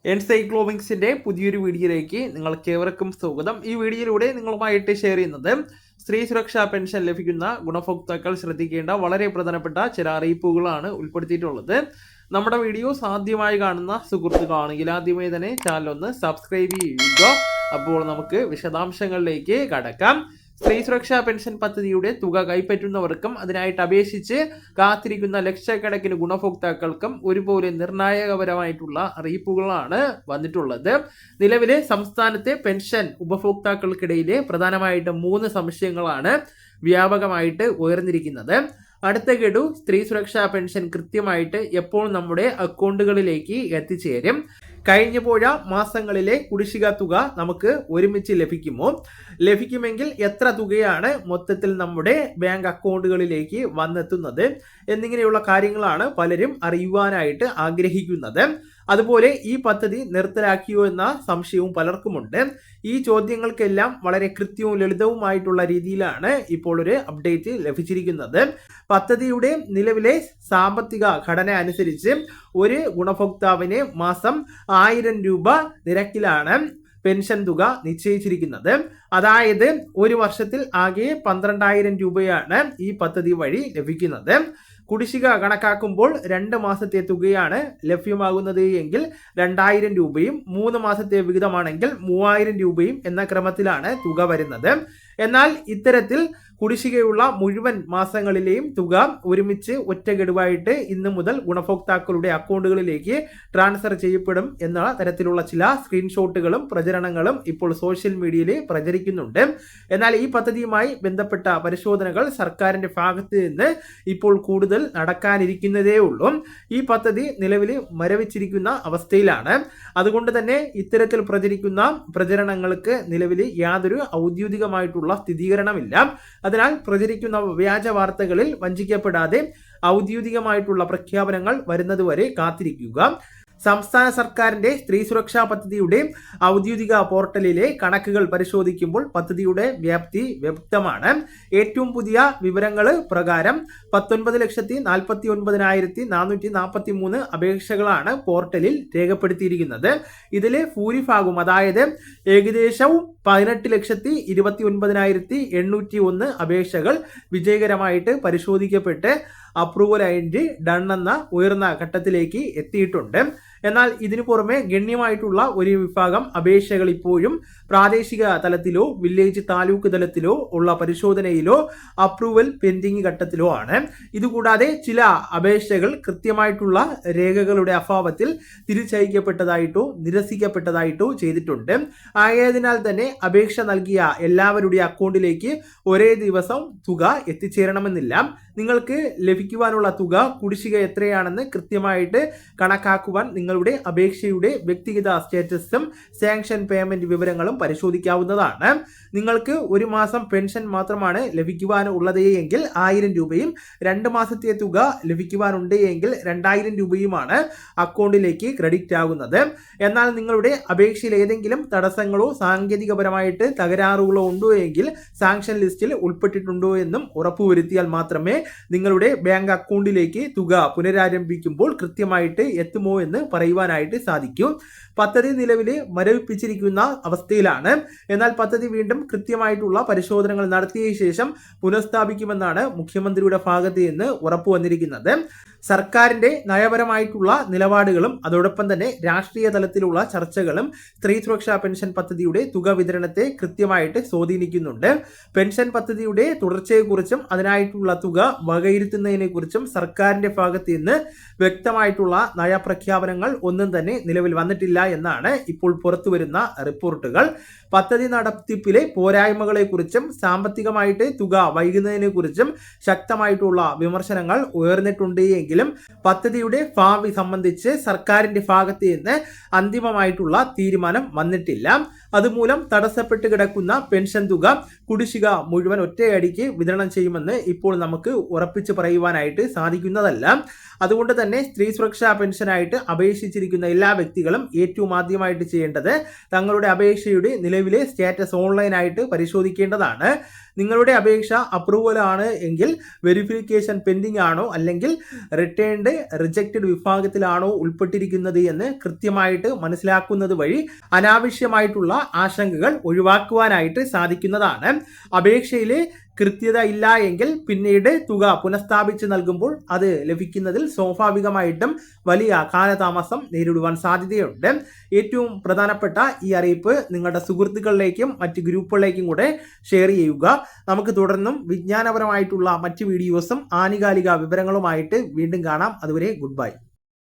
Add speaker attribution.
Speaker 1: എൻസൈക്ലോമിക്സിന്റെ പുതിയൊരു വീഡിയോയിലേക്ക് നിങ്ങൾക്ക് ഏവർക്കും സ്വാഗതം. ഈ വീഡിയോയിലൂടെ നിങ്ങളുമായിട്ട് ഷെയർ ചെയ്യുന്നത് സ്ത്രീ സുരക്ഷാ പെൻഷൻ ലഭിക്കുന്ന ഗുണഭോക്താക്കൾ ശ്രദ്ധിക്കേണ്ട വളരെ പ്രധാനപ്പെട്ട ചില അറിയിപ്പുകളാണ് ഉൾപ്പെടുത്തിയിട്ടുള്ളത്. നമ്മുടെ വീഡിയോസ് ആദ്യമായി കാണുന്ന സുഹൃത്തുക്കളാണെങ്കിൽ ആദ്യമേ തന്നെ ചാനൽ ഒന്ന് സബ്സ്ക്രൈബ് ചെയ്യുക. അപ്പോൾ നമുക്ക് വിശദാംശങ്ങളിലേക്ക് കടക്കാം. സ്ത്രീ സുരക്ഷാ പെൻഷൻ പദ്ധതിയുടെ തുക കൈപ്പറ്റുന്നവർക്കും അതിനായിട്ട് അപേക്ഷിച്ച് കാത്തിരിക്കുന്ന ലക്ഷക്കണക്കിന് ഗുണഭോക്താക്കൾക്കും ഒരുപോലെ നിർണായകപരമായിട്ടുള്ള അറിയിപ്പുകളാണ് വന്നിട്ടുള്ളത്. നിലവിലെ സംസ്ഥാനത്തെ പെൻഷൻ ഉപഭോക്താക്കൾക്കിടയിലെ പ്രധാനമായിട്ടും 3 സംശയങ്ങളാണ് വ്യാപകമായിട്ട് ഉയർന്നിരിക്കുന്നത്. അടുത്ത ഗഡു സ്ത്രീ സുരക്ഷാ പെൻഷൻ കൃത്യമായിട്ട് എപ്പോൾ നമ്മുടെ അക്കൗണ്ടുകളിലേക്ക് എത്തിച്ചേരും? കഴിഞ്ഞു പോയ മാസങ്ങളിലെ കുടിശ്ശിക തുക നമുക്ക് ഒരുമിച്ച് ലഭിക്കുമോ? ലഭിക്കുമെങ്കിൽ എത്ര തുകയാണ് മൊത്തത്തിൽ നമ്മുടെ ബാങ്ക് അക്കൗണ്ടുകളിലേക്ക് വന്നെത്തുന്നത്? എന്നിങ്ങനെയുള്ള കാര്യങ്ങളാണ് പലരും അറിയുവാനായിട്ട് ആഗ്രഹിക്കുന്നത്. അതുപോലെ ഈ പദ്ധതി നിർത്തലാക്കിയോ എന്ന സംശയവും പലർക്കുമുണ്ട്. ഈ ചോദ്യങ്ങൾക്കെല്ലാം വളരെ കൃത്യവും ലളിതവുമായിട്ടുള്ള രീതിയിലാണ് ഇപ്പോൾ ഒരു അപ്ഡേറ്റ് ലഭിച്ചിരിക്കുന്നത്. പദ്ധതിയുടെ നിലവിലെ സാമ്പത്തിക ഘടന അനുസരിച്ച് ഒരു ഗുണഭോക്താവിന് മാസം 1000 രൂപ നിരക്കിലാണ് പെൻഷൻ തുക നിശ്ചയിച്ചിരിക്കുന്നത്. അതായത് ഒരു വർഷത്തിൽ ആകെ 12,000 രൂപയാണ് ഈ പദ്ധതി വഴി ലഭിക്കുന്നത്. കുടിശ്ശിക കണക്കാക്കുമ്പോൾ 2 മാസത്തെ തുകയാണ് ലഭ്യമാകുന്നത് എങ്കിൽ 2000 രൂപയും 3 മാസത്തെ വിഹിതമാണെങ്കിൽ 3000 രൂപയും എന്ന ക്രമത്തിലാണ് തുക വരുന്നത്. എന്നാൽ ഇത്തരത്തിൽ കുടിശ്ശികയുള്ള മുഴുവൻ മാസങ്ങളിലെയും തുക ഒരുമിച്ച് ഒറ്റ ഗഡുവായിട്ട് ഇന്നു മുതൽ ഗുണഭോക്താക്കളുടെ അക്കൗണ്ടുകളിലേക്ക് ട്രാൻസ്ഫർ ചെയ്യപ്പെടും എന്ന തരത്തിലുള്ള ചില സ്ക്രീൻഷോട്ടുകളും പ്രചരണങ്ങളും ഇപ്പോൾ സോഷ്യൽ മീഡിയയിൽ പ്രചരിക്കുന്നുണ്ട്. എന്നാൽ ഈ പദ്ധതിയുമായി ബന്ധപ്പെട്ട പരിശോധനകൾ സർക്കാരിന്റെ ഭാഗത്ത് നിന്ന് ഇപ്പോൾ കൂടുതൽ നടക്കാനിരിക്കുന്നതേ ഉള്ളൂ. ഈ പദ്ധതി നിലവിൽ മരവിച്ചിരിക്കുന്ന അവസ്ഥയിലാണ്. അതുകൊണ്ട് തന്നെ ഇത്തരത്തിൽ പ്രചരിക്കുന്ന പ്രചരണങ്ങൾക്ക് നിലവിൽ യാതൊരു ഔദ്യോഗികമായിട്ടുള്ള സ്ഥിരീകരണമില്ല. അതിനാൽ പ്രചരിക്കുന്ന വ്യാജ വാർത്തകളിൽ വഞ്ചിക്കപ്പെടാതെ ഔദ്യോഗികമായിട്ടുള്ള പ്രഖ്യാപനങ്ങൾ വരുന്നതുവരെ കാത്തിരിക്കുക. സംസ്ഥാന സർക്കാരിന്റെ സ്ത്രീ സുരക്ഷാ പദ്ധതിയുടെ ഔദ്യോഗിക പോർട്ടലിലെ കണക്കുകൾ പരിശോധിക്കുമ്പോൾ പദ്ധതിയുടെ വ്യാപ്തി വ്യക്തമാണ്. ഏറ്റവും പുതിയ വിവരങ്ങൾ പ്രകാരം 19,49,443 അപേക്ഷകളാണ് പോർട്ടലിൽ രേഖപ്പെടുത്തിയിരിക്കുന്നത്. ഇതിൽ ഭൂരിഭാഗവും അതായത് ഏകദേശം 18,29,801 അപേക്ഷകൾ വിജയകരമായിട്ട് പരിശോധിക്കപ്പെട്ട് അപ്രൂവൽ ആയിട്ട് ഡൺ എന്ന ഉയർന്ന ഘട്ടത്തിലേക്ക് എത്തിയിട്ടുണ്ട്. എന്നാൽ ഇതിനു പുറമെ ഗണ്യമായിട്ടുള്ള ഒരു വിഭാഗം അപേക്ഷകൾ ഇപ്പോഴും പ്രാദേശിക തലത്തിലോ വില്ലേജ് താലൂക്ക് തലത്തിലോ ഉള്ള പരിശോധനയിലോ അപ്രൂവൽ പെൻഡിങ് ഘട്ടത്തിലോ ആണ്. ഇതുകൂടാതെ ചില അപേക്ഷകൾ കൃത്യമായിട്ടുള്ള രേഖകളുടെ അഭാവത്തിൽ തിരിച്ചയക്കപ്പെട്ടതായിട്ടോ നിരസിക്കപ്പെട്ടതായിട്ടോ ചെയ്തിട്ടുണ്ട്. ആയതിനാൽ തന്നെ അപേക്ഷ നൽകിയ എല്ലാവരുടെ അക്കൗണ്ടിലേക്ക് ഒരേ ദിവസം തുക എത്തിച്ചേരണമെന്നില്ല. നിങ്ങൾക്ക് ലഭിക്കുവാനുള്ള തുക കുടിശ്ശിക എത്രയാണെന്ന് കൃത്യമായിട്ട് കണക്കാക്കുവാൻ നിങ്ങളുടെ അപേക്ഷയുടെ വ്യക്തിഗത സ്റ്റേറ്റസും സാങ്ഷൻ പേയ്മെന്റ് വിവരങ്ങളും പരിശോധിക്കാവുന്നതാണ്. നിങ്ങൾക്ക് ഒരു മാസം പെൻഷൻ മാത്രമാണ് ലഭിക്കുവാനുള്ളത് എങ്കിൽ 1000 രൂപയും 2 മാസത്തെ തുക ലഭിക്കുവാനുണ്ട് എങ്കിൽ 2000 രൂപയുമാണ് അക്കൗണ്ടിലേക്ക് ക്രെഡിറ്റ് ആകുന്നത്. എന്നാൽ നിങ്ങളുടെ അപേക്ഷയിൽ ഏതെങ്കിലും തടസ്സങ്ങളോ സാങ്കേതികപരമായിട്ട് തകരാറുകളോ ഉണ്ടോ എങ്കിൽ സാങ്ഷൻ ലിസ്റ്റിൽ ഉൾപ്പെട്ടിട്ടുണ്ടോ എന്നും ഉറപ്പുവരുത്തിയാൽ മാത്രമേ നിങ്ങളുടെ ബാങ്ക് അക്കൗണ്ടിലേക്ക് തുക പുനരാരംഭിക്കുമ്പോൾ കൃത്യമായിട്ട് എത്തുമോ എന്ന് പറയുവാനായിട്ട് സാധിക്കും. പദ്ധതി നിലവിൽ മരവിപ്പിച്ചിരിക്കുന്ന അവസ്ഥയിലാണ്. എന്നാൽ പദ്ധതി വീണ്ടും കൃത്യമായിട്ടുള്ള പരിശോധനകൾ നടത്തിയ ശേഷം പുനഃസ്ഥാപിക്കുമെന്നാണ് മുഖ്യമന്ത്രിയുടെ ഭാഗത്ത് നിന്ന് ഉറപ്പു വന്നിരിക്കുന്നത്. സർക്കാരിന്റെ നയപരമായിട്ടുള്ള നിലപാടുകളും അതോടൊപ്പം തന്നെ രാഷ്ട്രീയ തലത്തിലുള്ള ചർച്ചകളും സ്ത്രീ സുരക്ഷാ പെൻഷൻ പദ്ധതിയുടെ തുക വിതരണത്തെ കൃത്യമായിട്ട് സ്വാധീനിക്കുന്നുണ്ട്. പെൻഷൻ പദ്ധതിയുടെ തുടർച്ചയെക്കുറിച്ചും അതിനായിട്ടുള്ള തുക വകയിരുത്തുന്നതിനെ കുറിച്ചും സർക്കാരിന്റെ ഭാഗത്ത് നിന്ന് വ്യക്തമായിട്ടുള്ള നയപ്രഖ്യാപനങ്ങൾ ഒന്നും തന്നെ നിലവിൽ വന്നിട്ടില്ല എന്നാണ് ഇപ്പോൾ പുറത്തുവരുന്ന റിപ്പോർട്ടുകൾ. പദ്ധതി നടത്തിപ്പിലെ പോരായ്മകളെ കുറിച്ചും സാമ്പത്തികമായിട്ട് തുക വൈകുന്നതിനെ കുറിച്ചും ശക്തമായിട്ടുള്ള വിമർശനങ്ങൾ ഉയർന്നിട്ടുണ്ട് എങ്കിലും പദ്ധതിയുടെ ഭാവി സംബന്ധിച്ച് സർക്കാരിന്റെ ഭാഗത്ത് നിന്ന് അന്തിമമായിട്ടുള്ള തീരുമാനം വന്നിട്ടില്ല. അതുമൂലം തടസ്സപ്പെട്ട് കിടക്കുന്ന പെൻഷൻ തുക കുടിശ്ശിക മുഴുവൻ ഒറ്റയടിക്ക് വിതരണം ചെയ്യുമെന്ന് ഇപ്പോൾ നമുക്ക് ഉറപ്പിച്ച് പറയുവാനായിട്ട് സാധിക്കുന്നതല്ല. അതുകൊണ്ട് തന്നെ സ്ത്രീ സുരക്ഷാ പെൻഷനായിട്ട് അപേക്ഷിച്ചിരിക്കുന്ന എല്ലാ വ്യക്തികളും ഏറ്റവും ആദ്യമായിട്ട് ചെയ്യേണ്ടത് തങ്ങളുടെ അപേക്ഷയുടെ നിലവിലെ സ്റ്റാറ്റസ് ഓൺലൈനായിട്ട് പരിശോധിക്കേണ്ടതാണ്. നിങ്ങളുടെ അപേക്ഷ അപ്രൂവൽ ആണ് എങ്കിൽ വെരിഫിക്കേഷൻ പെൻഡിംഗ് ആണോ അല്ലെങ്കിൽ റിട്ടേൺഡ് റിജക്റ്റഡ് വിഭാഗത്തിലാണോ ഉൾപ്പെട്ടിരിക്കുന്നത് എന്ന് കൃത്യമായിട്ട് മനസ്സിലാക്കുന്നത് വഴി അനാവശ്യമായിട്ടുള്ള ആശങ്കകൾ ഒഴിവാക്കുവാനായിട്ട് സാധിക്കുന്നതാണ്. അപേക്ഷയിലെ കൃത്യത ഇല്ല എങ്കിൽ പിന്നീട് തുക പുനഃസ്ഥാപിച്ച് നൽകുമ്പോൾ അത് ലഭിക്കുന്നതിൽ സ്വാഭാവികമായിട്ടും വലിയ കാലതാമസം നേരിടുവാൻ സാധ്യതയുണ്ട്. ഏറ്റവും പ്രധാനപ്പെട്ട ഈ അറിയിപ്പ് നിങ്ങളുടെ സുഹൃത്തുക്കളിലേക്കും മറ്റ് ഗ്രൂപ്പുകളിലേക്കും കൂടെ ഷെയർ ചെയ്യുക. നമുക്ക് തുടർന്നും വിജ്ഞാനപരമായിട്ടുള്ള മറ്റ് വീഡിയോസും ആനുകാലിക വിവരങ്ങളുമായിട്ട് വീണ്ടും കാണാം. അതുവരെ ഗുഡ് ബൈ.